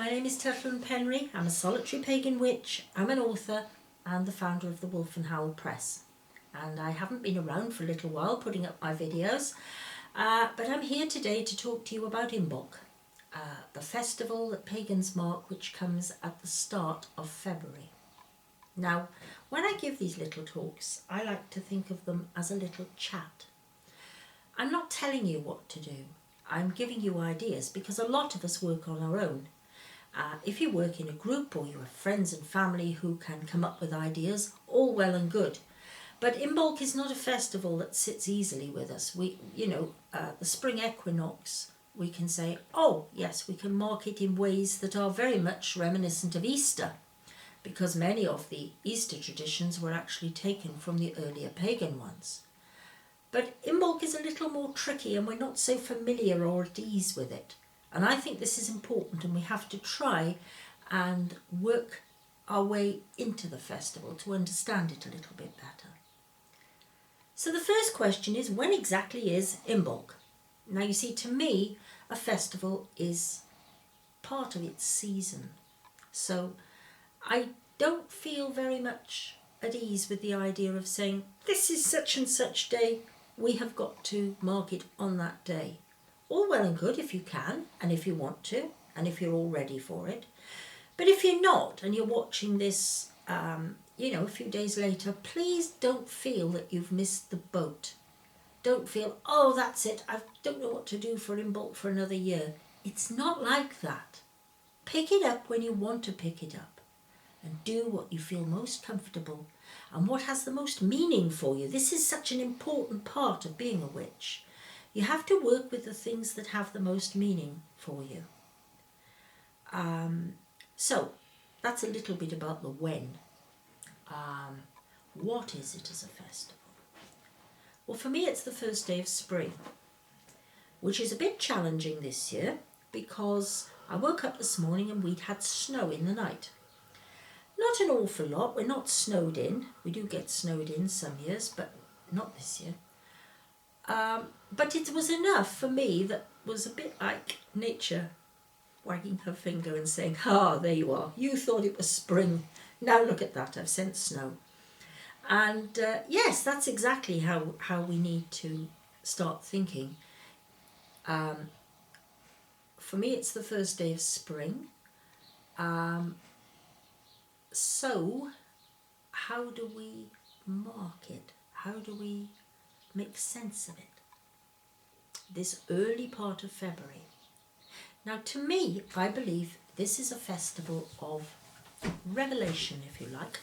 my name is Tuttle Penry. I'm a solitary pagan witch, I'm an author and the founder of the Wolf and Howl Press. And I haven't been around for a little while putting up my videos, but I'm here today to talk to you about Imbolc, the festival that pagans mark, which comes at the start of February. Now, when I give these little talks, I like to think of them as a little chat. I'm not telling you what to do. I'm giving you ideas because a lot of us work on our own. If you work in a group or you have friends and family who can come up with ideas, all well and good. But Imbolc is not a festival that sits easily with us. The spring equinox, we can say, oh yes, we can mark it in ways that are very much reminiscent of Easter, because many of the Easter traditions were actually taken from the earlier pagan ones. But Imbolc is a little more tricky and we're not so familiar or at ease with it. And I think this is important and we have to try and work our way into the festival to understand it a little bit better. So the first question is, when exactly is Imbolc? Now you see, to me, a festival is part of its season. So I don't feel very much at ease with the idea of saying, this is such and such day, we have got to mark it on that day. All well and good if you can, and if you want to, and if you're all ready for it. But if you're not, and you're watching this, a few days later, please don't feel that you've missed the boat. Don't feel, oh, that's it, I don't know what to do for Imbolc for another year. It's not like that. Pick it up when you want to pick it up, and do what you feel most comfortable and what has the most meaning for you. This is such an important part of being a witch. You have to work with the things that have the most meaning for you. So that's a little bit about the when. What is it as a festival? Well, for me it's the first day of spring, which is a bit challenging this year because I woke up this morning and we'd had snow in the night. Not an awful lot, we're not snowed in. We do get snowed in some years, but not this year. But it was enough for me that was a bit like nature wagging her finger and saying, there you are, you thought it was spring, now look at that, I've sent snow. And yes, that's exactly how we need to start thinking. For me it's the first day of spring. So how do we mark it? How do we make sense of it? This early part of February. Now to me, I believe this is a festival of revelation, if you like.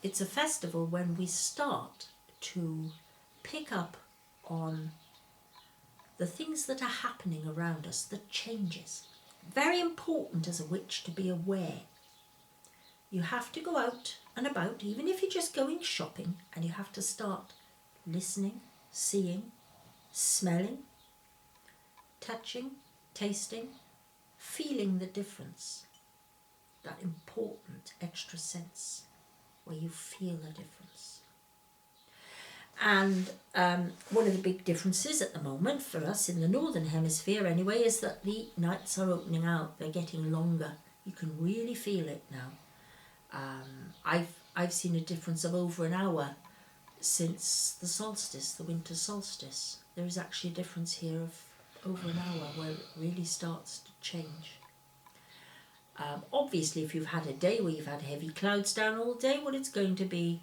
It's a festival when we start to pick up on the things that are happening around us, the changes. Very important as a witch to be aware. You have to go out and about, even if you're just going shopping, and you have to start listening, seeing, smelling, touching, tasting, feeling the difference. That important extra sense where you feel the difference. And one of the big differences at the moment for us in the Northern Hemisphere anyway is that the nights are opening out, they're getting longer. You can really feel it now. I've seen a difference of over an hour since the solstice, the winter solstice. There is actually a difference here of over an hour where it really starts to change. Obviously, if you've had a day where you've had heavy clouds down all day, well, it's going to be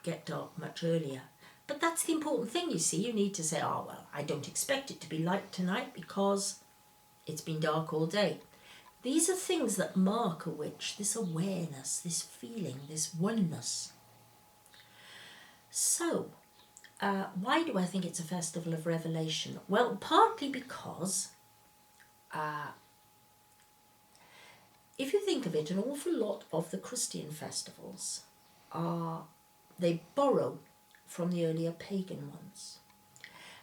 get dark much earlier. But that's the important thing, you see. You need to say, I don't expect it to be light tonight because it's been dark all day. These are things that mark a witch, this awareness, this feeling, this oneness. So, why do I think it's a festival of revelation? Well, partly because if you think of it, an awful lot of the Christian festivals they borrow from the earlier pagan ones.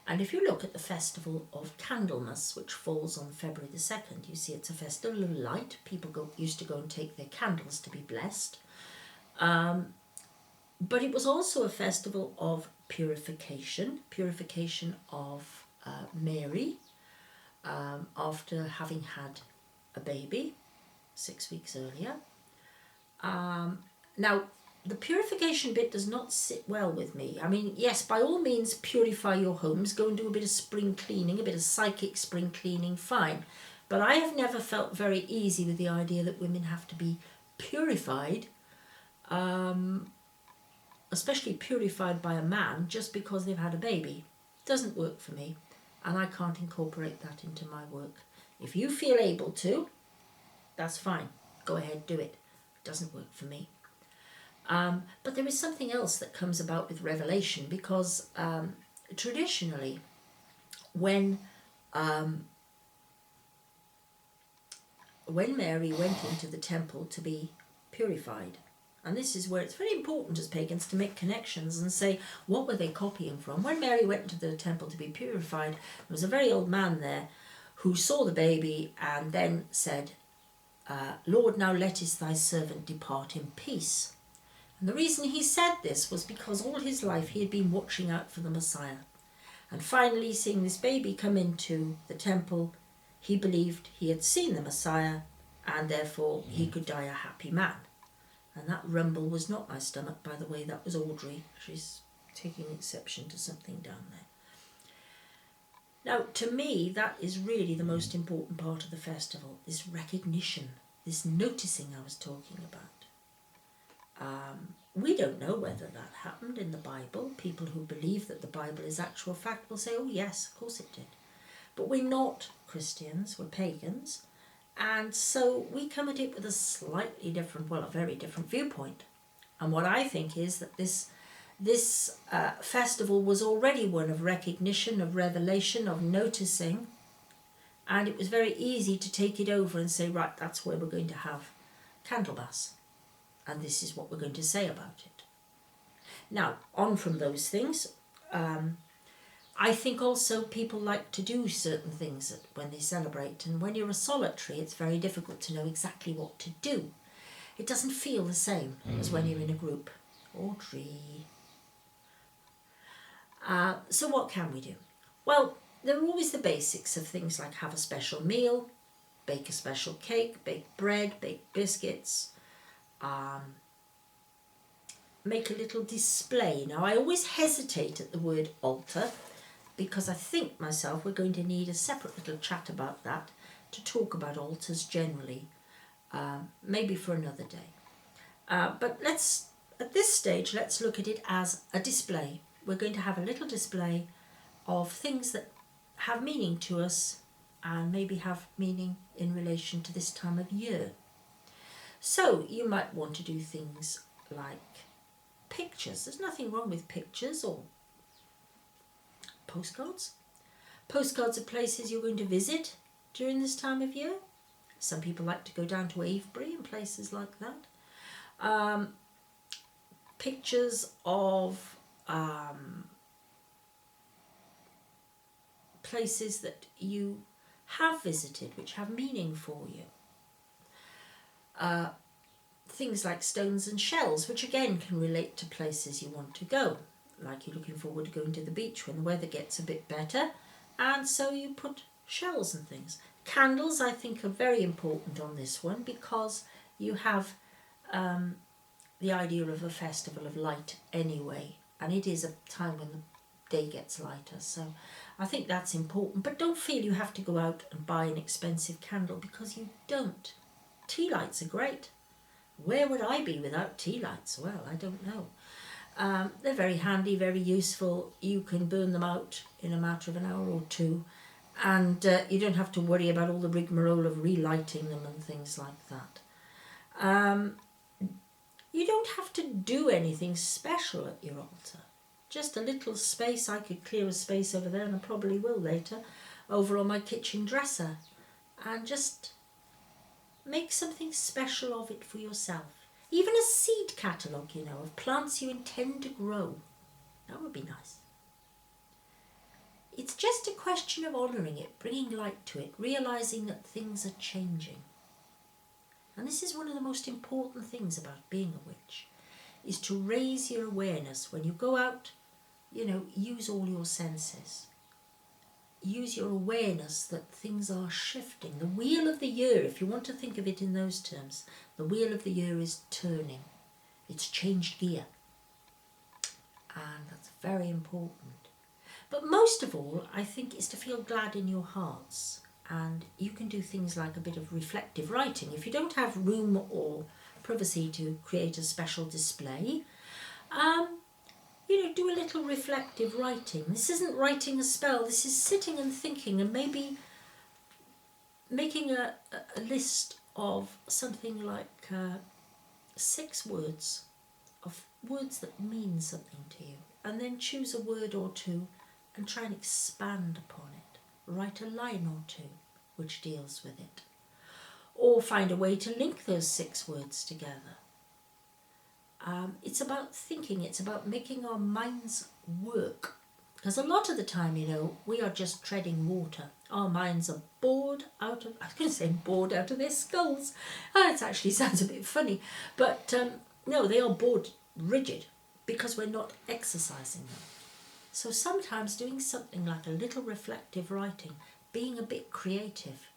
And if you look at the festival of Candlemas, which falls on February the 2nd, you see it's a festival of light. People used to go and take their candles to be blessed. But it was also a festival of purification of Mary after having had a baby 6 weeks earlier. Now, the purification bit does not sit well with me. I mean, yes, by all means, purify your homes. Go and do a bit of spring cleaning, a bit of psychic spring cleaning, fine. But I have never felt very easy with the idea that women have to be purified, especially purified by a man, just because they've had a baby. It doesn't work for me, and I can't incorporate that into my work. If you feel able to, that's fine. Go ahead, do it. It doesn't work for me. But there is something else that comes about with revelation, because traditionally, when Mary went into the temple to be purified, and this is where it's very important as pagans to make connections and say, what were they copying from? When Mary went into the temple to be purified, there was a very old man there who saw the baby and then said, Lord, now lettest thy servant depart in peace. And the reason he said this was because all his life he had been watching out for the Messiah. And finally, seeing this baby come into the temple, he believed he had seen the Messiah, and therefore he could die a happy man. And that rumble was not my stomach, by the way, that was Audrey. She's taking exception to something down there. Now, to me, that is really the most important part of the festival, this recognition, this noticing I was talking about. We don't know whether that happened in the Bible. People who believe that the Bible is actual fact will say, oh yes, of course it did. But we're not Christians, we're pagans. And so we come at it with a slightly different, well, a very different viewpoint. And what I think is that this festival was already one of recognition, of revelation, of noticing. And it was very easy to take it over and say, right, that's where we're going to have Candlemas. And this is what we're going to say about it. Now, on from those things, I think also people like to do certain things when they celebrate. And when you're a solitary, it's very difficult to know exactly what to do. It doesn't feel the same as when you're in a group. Audrey. So what can we do? Well, there are always the basics of things like have a special meal, bake a special cake, bake bread, bake biscuits, make a little display. Now, I always hesitate at the word altar because I think myself we're going to need a separate little chat about that to talk about altars generally, maybe for another day. But at this stage, let's look at it as a display. We're going to have a little display of things that have meaning to us and maybe have meaning in relation to this time of year. So you might want to do things like pictures. There's nothing wrong with pictures or postcards. Postcards of places you're going to visit during this time of year. Some people like to go down to Avebury and places like that. Pictures of places that you have visited which have meaning for you. Things like stones and shells, which again can relate to places you want to go, like you're looking forward to going to the beach when the weather gets a bit better, and so you put shells and things. Candles, I think, are very important on this one because you have the idea of a festival of light anyway, and it is a time when the day gets lighter, so I think that's important. But don't feel you have to go out and buy an expensive candle, because you don't. Tea lights are great. Where would I be without tea lights? Well, I don't know. They're very handy, very useful. You can burn them out in a matter of an hour or two, and you don't have to worry about all the rigmarole of relighting them and things like that. You don't have to do anything special at your altar. Just a little space. I could clear a space over there, and I probably will later, over on my kitchen dresser, and just make something special of it for yourself. Even a seed catalogue, you know, of plants you intend to grow. That would be nice. It's just a question of honouring it, bringing light to it, realising that things are changing. And this is one of the most important things about being a witch, is to raise your awareness. When you go out, you know, use all your senses. use your awareness that things are shifting. The wheel of the year, if you want to think of it in those terms, the wheel of the year is turning. It's changed gear. And that's very important. But most of all, I think, is to feel glad in your hearts. And you can do things like a bit of reflective writing. If you don't have room or privacy to create a special display, do a little reflective writing. This isn't writing a spell, this is sitting and thinking and maybe making a list of something like 6 words, of words that mean something to you. And then choose a word or two and try and expand upon it. Write a line or two which deals with it. Or find a way to link those 6 words together. It's about thinking, it's about making our minds work. Because a lot of the time, we are just treading water. Our minds are bored out of their skulls. It actually sounds a bit funny. But no, they are bored rigid because we're not exercising them. So sometimes doing something like a little reflective writing, being a bit creative,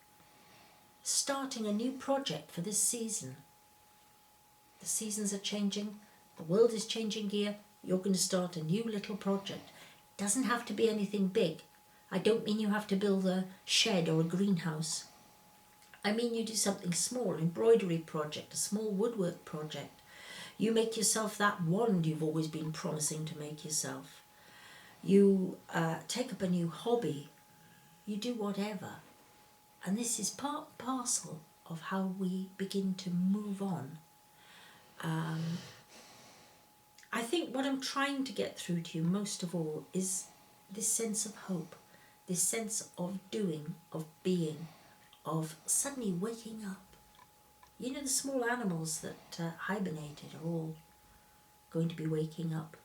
starting a new project for this season. The seasons are changing, the world is changing gear, you're going to start a new little project. It doesn't have to be anything big. I don't mean you have to build a shed or a greenhouse. I mean you do something small, embroidery project, a small woodwork project. You make yourself that wand you've always been promising to make yourself. You take up a new hobby. You do whatever. And this is part and parcel of how we begin to move on. I think what I'm trying to get through to you most of all is this sense of hope, this sense of doing, of being, of suddenly waking up. The small animals that hibernated are all going to be waking up.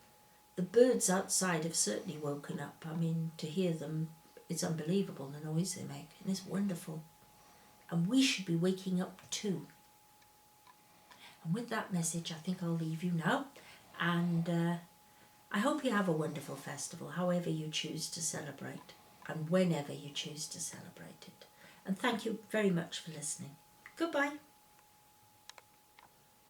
The birds outside have certainly woken up. I mean, to hear them, it's unbelievable, the noise they make, and it's wonderful. And we should be waking up too. And with that message, I think I'll leave you now. And I hope you have a wonderful festival, however you choose to celebrate, and whenever you choose to celebrate it. And thank you very much for listening. Goodbye.